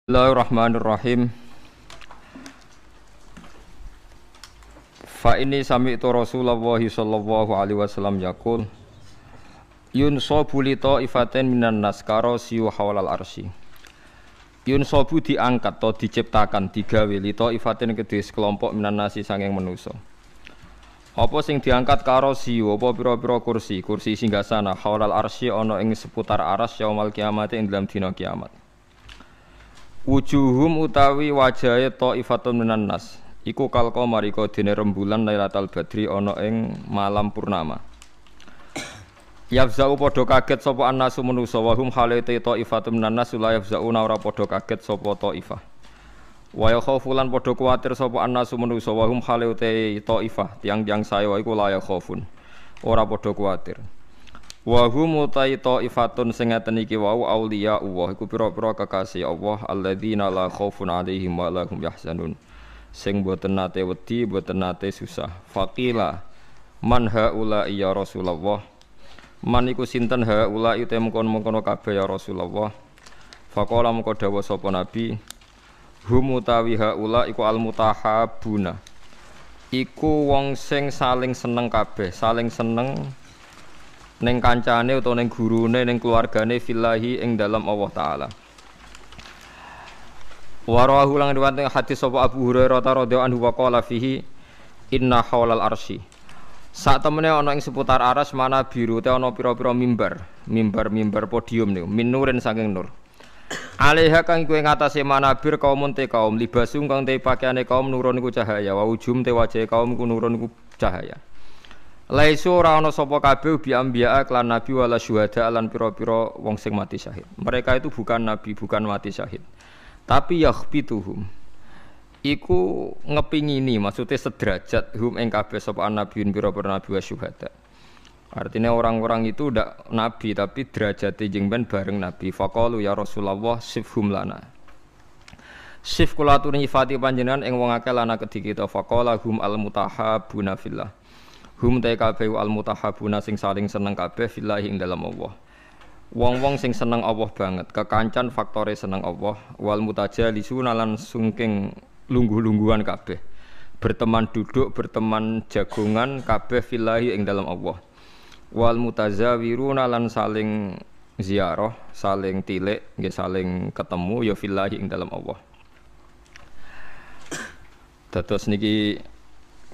Bismillahirrahmanirrahim. Fa ini sami'tu Rasulullah sallallahu alaihi wasallam yaqul yunsabu li ta'ifatin minan nas karasiyu hawlal arsy. Yunsabu diangkat atau diciptakan digawe li ta'ifatin kedhe sekelompok minan nasi sanging manusa. Apa sing diangkat karasiyu apa pira-pira kursi singgasana hawlal arsy ana ing seputar aras yaumul kiamat ing dalam dina kiamat. Wujuhum utawi wajahe ta'ifatun minan nas iku kal qamar iku dene rembulan Lailatul Badri ana ing malam purnama. Yafza'u padha kaget sapa annasu manusa wa hum halate ta'ifatun minan nas la yafza'una ora padha kaget sapa ta'ifah. Wa yakhafulan padha kuwatir sapa annasu manusa wa hum halate ta'ifah tiang-tiang saya iku la yakhafun ora padha kuwatir. Wa hum ta'ifatun sing ngaten iki wau auliya Allah iku pira-pira kekasih Allah alladzina la khaufun 'alaihim wa la hum yahzanun sing boten nate wedi boten nate susah. Faqila man haula ya Rasulullah, man iku sinten haula ite mengkon-mengkono kabeh ya Rasulullah. Faqala mengko dawuh sapa nabi hum utawi haula iku al mutahabuna iku wong sing saling seneng kabeh, saling seneng ning kancane utawa ning gurune ning keluargane fillahi ing dalam Allah taala. Wa rawahu lan riwayat hadis sapa Abu Hurairah radhiyallahu anhu wa qala fihi inna haulal arsy. Sak temene ana ing seputar aras mana biru te ana pira-pira mimbar podium niku minurin saking nur. Alaiha kang kuwi ngatasé manabir kaum te kaum libasung kang te pakaiane kaum nurun iku cahaya wa ujum te wajahe kaum iku nurun iku cahaya. Laisu ora ana sapa kabeh bi anbiya lan nabi wala syuhada lan pira-pira wong sing mati syahid. Mereka itu bukan nabi, bukan mati syahid. Tapi yakhbituhum iku ngepingini, maksudnya sederajat hum ing kabeh sapa nabiun pira-pira nabi wa syuhada. Artinya orang-orang itu ndak nabi tapi derajate jeng ben bareng nabi. Faqalu ya Rasulullah sifhum lana. Sif kula aturi nyifati panjenengan ing wong akeh lan kedhi kita. Faqala hum al mutahabuna fillah. Hum ta kabeh al mutahabuna sing saling seneng kabeh fillahi ing dalam Allah. Wong-wong sing seneng Allah banget, kekancan faktore seneng Allah, wal mutajalisuna lan sungking lungguh-lungguhan kabeh. Berteman duduk, berteman jagongan kabeh fillahi ing dalam Allah. Wal mutazawiruna lan saling ziarah, saling tilik, nggih saling ketemu ya fillahi ing dalam Allah. Dados niki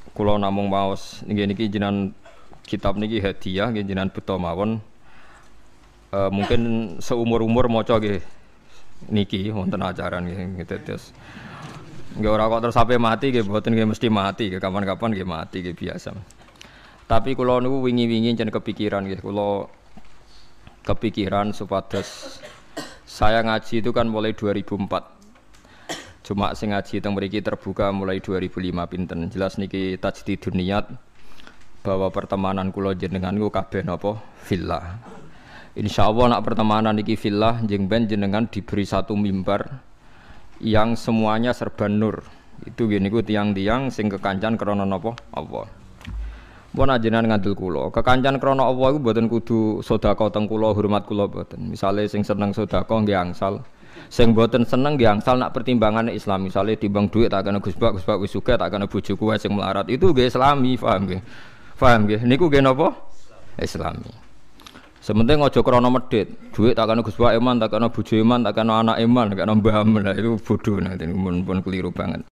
kula namung maos niki jenengan kitab niki hadiah nggih jenengan beto mawon. Mungkin seumur-umur maca nggih niki wonten ajaran nggih terus. Nggih ora kok terus sampai mati nggih mboten nggih mesti mati nggih kapan-kapan nggih mati nggih biasa. Tapi kula niku wingi-wingi jen kepikiran nggih kula kepikiran supados saya ngaji itu kan mulai 2004. Cuma sing ngaji teng mriki terbuka mulai 2005 pinten. Jelas niki tajdidun niat bahwa pertemanan kula jenengan niku kabeh napa fillah. Insyaallah nak pertemanan niki fillah njeng ben jenengan diberi satu mimbar yang semuanya serba nur. Itu nggih niku tiang-tiang sing kekancan krana napa Allah. Mun ajenengan ngandel kula, kekancan krana Allah iku mboten kudu sedekah teng kula, hormat kula mboten. Misale sing seneng sedekah nggih angsal. Sing mboten seneng nggih angsal nak pertimbangane Islam. Misale timbang dhuwit tak kena Gus Bak wis sugih tak kena bojoku wae sing melarat. Itu nggih Islami, paham nggih? Paham nggih? Niku nggih napa? Islami. Sementing aja krana medhit. Dhuwit tak kena Gus Bak iman, tak kena bojo iman, tak kena anak iman, tak kena mbah iman. Itu bodoh nanti pun keliru banget.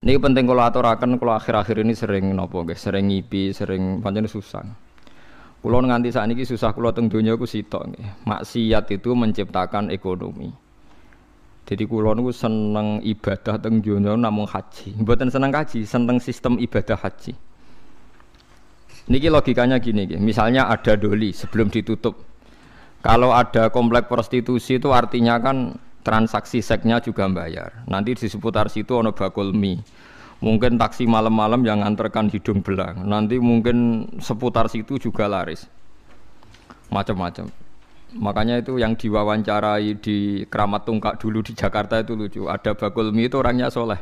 Ini penting kalau aturaken kalau akhir-akhir ini sering nopo guys, sering ngipi, sering pancen susah. Kulo nganti sakniki susah kulo teng donya ku sitok nggih. Maksiat itu menciptakan ekonomi. Jadi kulo niku seneng ibadah teng donya namung haji. Mboten seneng haji, seneng sistem ibadah haji. Niki logikanya gini nggih. Misalnya ada doli sebelum ditutup. Kalau ada komplek prostitusi itu artinya kan transaksi seksnya juga bayar. Nanti di seputar situ ono bakul mie. Mungkin taksi malam-malam yang nganterkan hidung belang. Nanti mungkin seputar situ juga laris. Macam-macam. Makanya itu yang diwawancarai di Keramat Tungkak dulu di Jakarta itu lucu. Ada bakul mie itu orangnya soleh.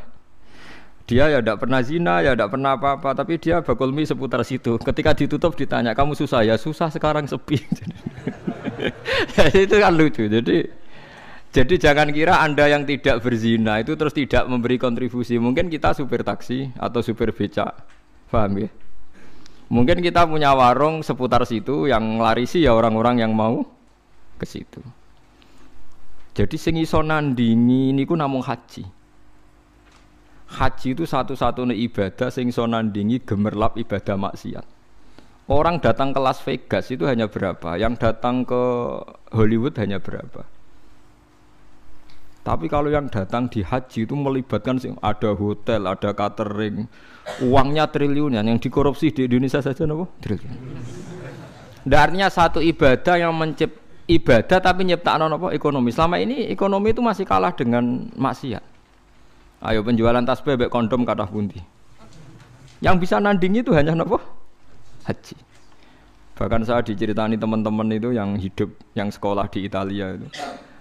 Dia ya tidak pernah zina, ya tidak pernah apa-apa. Tapi dia bakul mie seputar situ. Ketika ditutup ditanya, kamu susah? Ya susah sekarang sepi. Itu kan lucu. Jadi Jadi jangan kira Anda yang tidak berzina itu terus tidak memberi kontribusi. Mungkin kita supir taksi atau supir becak. Paham ya? Mungkin kita punya warung seputar situ yang larisi ya orang-orang yang mau ke situ. Jadi sing iso nandingi niku namung haji. Haji itu satu-satunya ibadah sing iso nandingi gemerlap ibadah maksiat. Orang datang ke Las Vegas itu hanya berapa? Yang datang ke Hollywood hanya berapa? Tapi kalau yang datang di haji itu melibatkan ada hotel, ada catering, uangnya triliunan. Yang dikorupsi di Indonesia saja napa? Triliun. Artinya satu ibadah yang ibadah tapi nyiptakno napa? Ekonomi. Selama ini ekonomi itu masih kalah dengan maksiat. Ayo penjualan tasbih mbek kondom kathah pundi. Yang bisa nandingi itu hanya napa? Haji. Bahkan saya diceritani teman-teman itu yang hidup, yang sekolah di Italia itu.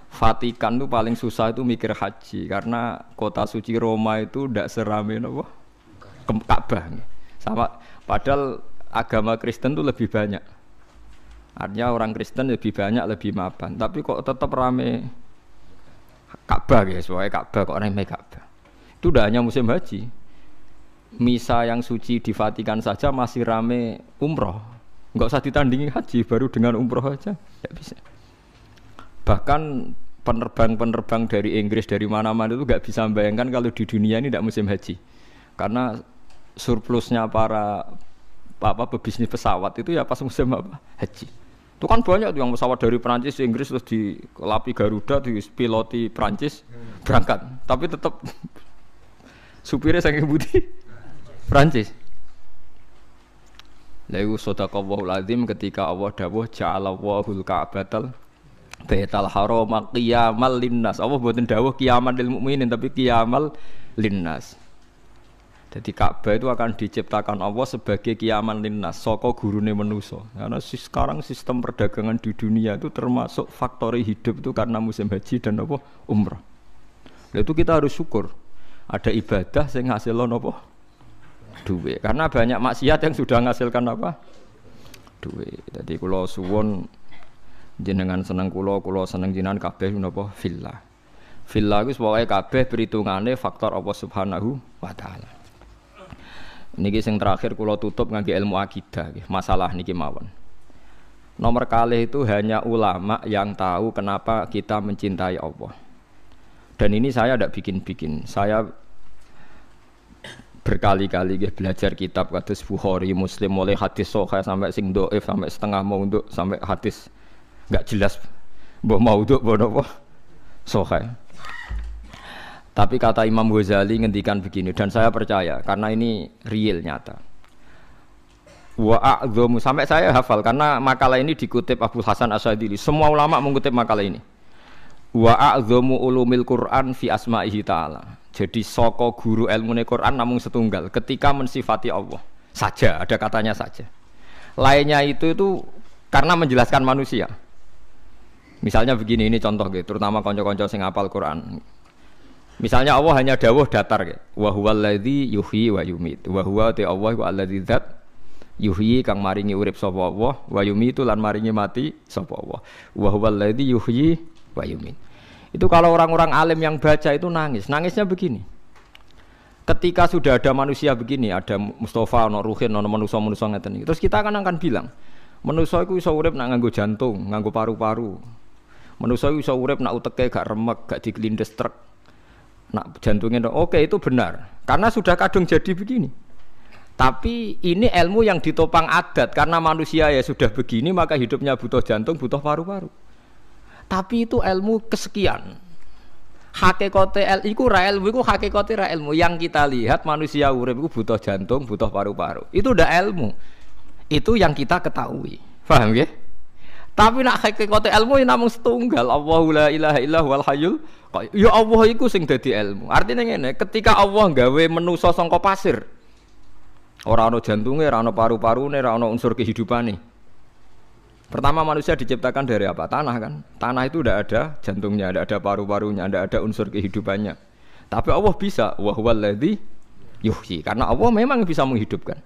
Vatikan itu paling susah itu mikir haji karena kota suci Roma itu tidak serame napa? Ka'bah. Sama padahal agama Kristen itu lebih banyak. Artinya orang Kristen lebih banyak, lebih mapan. Tapi kok tetap rame Ka'bah guys, soalnya Ka'bah kok rame Ka'bah. Itu udah hanya musim haji. Misa yang suci di Vatikan saja masih rame umroh. Enggak usah ditandingi haji, baru dengan umroh aja enggak bisa. Bahkan penerbang-penerbang dari Inggris dari mana-mana itu enggak bisa membayangkan kalau di dunia ini tidak musim haji. Karena surplusnya para pebisnis pesawat itu ya pas musim apa? Haji. Itu kan banyak tuh yang pesawat dari Perancis ke Inggris terus dikelapi Garuda, dipiloti Perancis berangkat. Tapi tetap supirnya saking putih Perancis. Lalu sadaqallahul azim ketika Allah dawuh ja'alallahul ka'batal baital haram qiyamal linnas. Allah mboten dawuh qiyamal lil mukminin tapi qiyamal linnas. Jadi Ka'bah itu akan diciptakan Allah sebagai qiyamal linnas, saka gurune manusa. Karena sekarang sistem perdagangan di dunia itu termasuk faktori hidup itu karena musim haji dan apa? Umrah. Lalu itu kita harus syukur. Ada ibadah sing ngasilno apa? Duit. Karena banyak maksiat yang sudah menghasilkan apa? Duit. Jadi kula suwun jenengan seneng kula seneng jenengan kabeh menapa fillah. Fillah iku pokoke kabeh perhitungane faktor Allah Subhanahu wa taala. Niki sing terakhir kula tutup ngangge ilmu akidah nggih. Masalah niki mawon. Nomor kalih itu hanya ulama yang tahu kenapa kita mencintai Allah. Dan ini saya tidak bikin-bikin. Saya berkali-kali belajar kitab kados Bukhari, Muslim, mulai hadis sahih sampai sing dhaif, sampai setengah maudhu, sampai hadis enggak jelas mbah maudhu apa sahih. Tapi kata Imam Ghazali ngendikan begini dan saya percaya karena ini real nyata. Wa a'dhamu sampai saya hafal karena makalah ini dikutip Abu Hasan Asyadili. Semua ulama mengutip makalah ini. Wa a'dhamu ulumil Qur'an fi asma'ihi ta'ala. Jadi saka guru ilmune Quran namung setunggal ketika mensifati Allah saja, ada katanya saja. Lainnya itu karena menjelaskan manusia. Misalnya begini, ini contoh gitu, terutama kanca-kanca sing hafal Quran. Misalnya Allah hanya dawuh datar gitu. Wa huwallazi yuhyi wa yumit. Wa huwa ta Allah wa allazi dzat yuhyi kang maringi urip sapa Allah, wa yumitu lan maringi mati sapa Allah. Wa huwallazi yuhyi wa yumit. Itu kalau orang-orang alim yang baca itu nangis. Nangisnya begini. Ketika sudah ada manusia begini, ada Mustafa, ono Ruhin, ono manusia-manusia ngeten iki. Terus kita akan bilang, manusia iku iso urip nak nganggo jantung, nganggo paru-paru. Manusia iku iso urip nak uteke gak remek, gak diklindes truk. Nak jantungnya oke, itu benar. Karena sudah kadung jadi begini. Tapi ini ilmu yang ditopang adat karena manusia ya sudah begini maka hidupnya butuh jantung, butuh paru-paru. Tapi itu ilmu kesekian. Hakikate iku ra ilmu iku hakikate ra ilmu. Yang kita lihat manusia urip iku butuh jantung, butuh paru-paru. Itu udah ilmu. Itu yang kita ketahui. Paham nggih? Tapi nak hakikate ilmu namung setunggal. Allahu la ilaha illa huwal hayyul qayyum. Ya Allah iku sing dadi ilmu. Artinya ngene, ketika Allah gawe manusa saka pasir. Ora ana jantunge, ora ana paru-parune, ora ana unsur kehidupane. Pertama manusia diciptakan dari apa? Tanah kan? Tanah itu tidak ada jantungnya, tidak ada paru-parunya, tidak ada unsur kehidupannya. Tapi Allah bisa. Wa huwallazi yuhyi. Karena Allah memang bisa menghidupkan.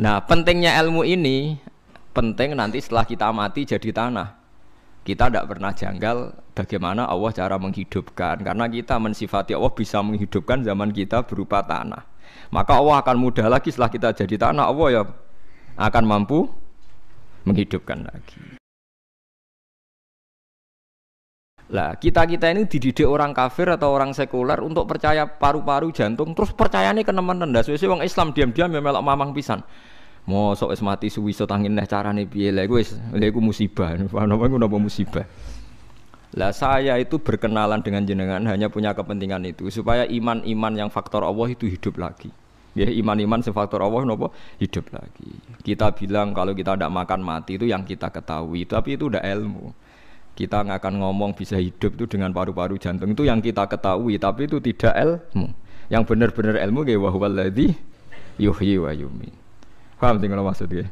Nah, pentingnya ilmu ini penting nanti setelah kita mati jadi tanah. Kita tidak pernah janggal bagaimana Allah cara menghidupkan, karena kita mensifati Allah bisa menghidupkan zaman kita berupa tanah. Maka Allah akan mudah lagi setelah kita jadi tanah, Allah ya akan mampu menghidupkan lagi. Lah kita ini dididik orang kafir atau orang sekuler untuk percaya paru-paru jantung, terus percayane kenemen rendah. Suwe wong Islam diam-diam ya melok mamang pisan. Mosok wis mati suwi-suwi tangin neh carane piye lha iku musibah. Napa iku napa musibah. Lah saya itu berkenalan dengan jenengan hanya punya kepentingan itu supaya iman-iman yang faktor Allah itu hidup lagi. Ya iman-iman yang faktor Allah napa hidup lagi. Kita bilang kalau kita tidak makan mati itu yang kita ketahui, tapi itu udah ilmu. Kita nggak akan ngomong bisa hidup itu dengan paru-paru jantung itu yang kita ketahui, tapi itu tidak ilmu. Yang benar-benar ilmu kayak wa huwallazi yuhyi wa yumiit. Paham sih kalau maksudnya?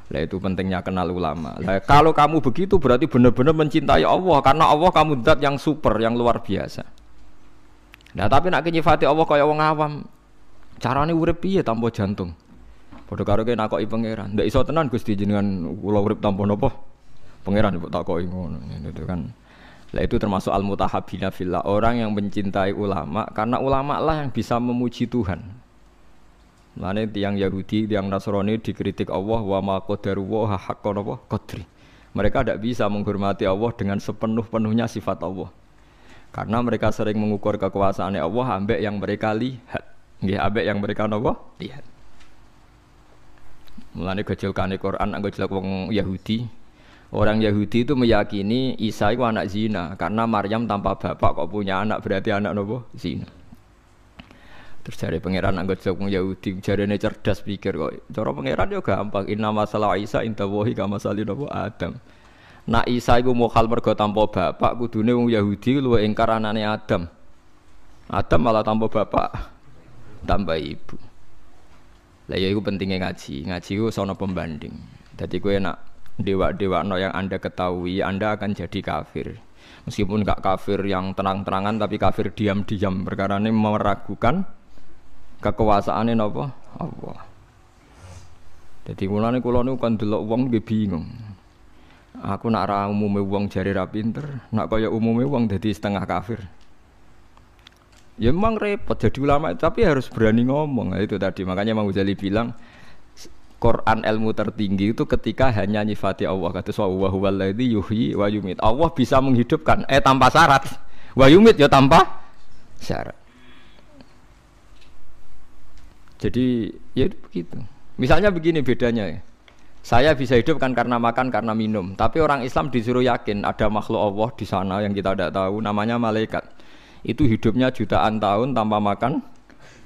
Lah itu pentingnya kenal ulama. Lah kalau kamu begitu berarti benar-benar mencintai Allah, karena Allah kamu zat yang super, yang luar biasa. Nah tapi nak nyifati Allah kaya wong awam, carane urip piye tanpa jantung? Padha karo kene nakoki pangeran. Ndak iso tenan Gusti jenengan kula urip tanpa napa? Pangeran mbok takoki ngono itu kan. Lah itu termasuk al-mutahabbina fillah, orang yang mencintai ulama karena ulama lah yang bisa memuji Tuhan. Lane tiang Yahudi, tiang Nasrani dikritik Allah wa ma qadaruwa haqqa qadri. Mereka tidak bisa menghormati Allah dengan sepenuh-penuhnya sifat Allah. Karena mereka sering mengukur kekuasaan Allah ambek yang mereka lihat. Nggih, ambek yang mereka napa? Lihat. Mulane gejolkane Quran anggo jelek wong Yahudi. Orang Yahudi itu meyakini Isa itu anak zina karena Maryam tanpa bapak kok punya anak, berarti anak napa? Zina. Terus dari pangeran anggota wong Yahudi jarene cerdas pikir kok. Cara pangeran yo gampang. Inna masalah Isa inta wahi kama salina Adam. Nak Isa iku mokal mergo tanpa bapak, kudune wong Yahudi luwih ingkar anane Adam. Adam malah tanpa bapak, tanpa ibu. Lah ya iku pentingnya ngaji. Ngaji ku sono pembanding. Dadi kowe nak dewa-dewakno yang Anda ketahui, Anda akan jadi kafir. Meskipun gak kafir yang terang-terangan tapi kafir diam-diam perkarane meragukan kekuasaane napa Allah. Dadi mulane kula niku kan delok wong nggih bingung. Aku nak ra umume wong jare ra pinter, nak kaya umume wong dadi setengah kafir. Ya memang repot jadi ulama tapi harus berani ngomong. Nah, itu tadi makanya Imam Ghazali bilang Quran ilmu tertinggi itu ketika hanya nyifati Allah. Kata wa huwallazi yuhyi wa yumiit. Allah bisa menghidupkan tanpa syarat. Wa yumiit ya tanpa syarat. Jadi ya begitu. Misalnya begini bedanya ya. Saya bisa hidup kan karena makan, karena minum. Tapi orang Islam disuruh yakin ada makhluk Allah di sana yang kita tidak tahu, namanya malaikat. Itu hidupnya jutaan tahun tanpa makan,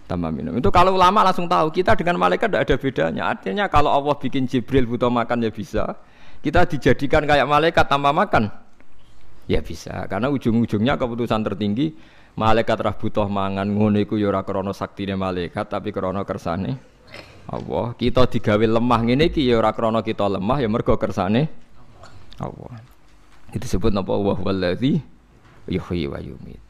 tanpa minum. Itu kalau ulama langsung tahu. Kita dengan malaikat tidak ada bedanya. Artinya kalau Allah bikin Jibril butuh makan ya bisa. Kita dijadikan kayak malaikat tanpa makan, ya bisa. Karena ujung-ujungnya keputusan tertinggi. Malaikat rah butuh mangan ngono iku ya ora krana saktine malaikat tapi krana kersane Allah. Kita digawe lemah ngene iki ya ora krana kita lemah ya mergo kersane Allah. Itu disebut napa wa huwallazi yuhyi wa yumiit.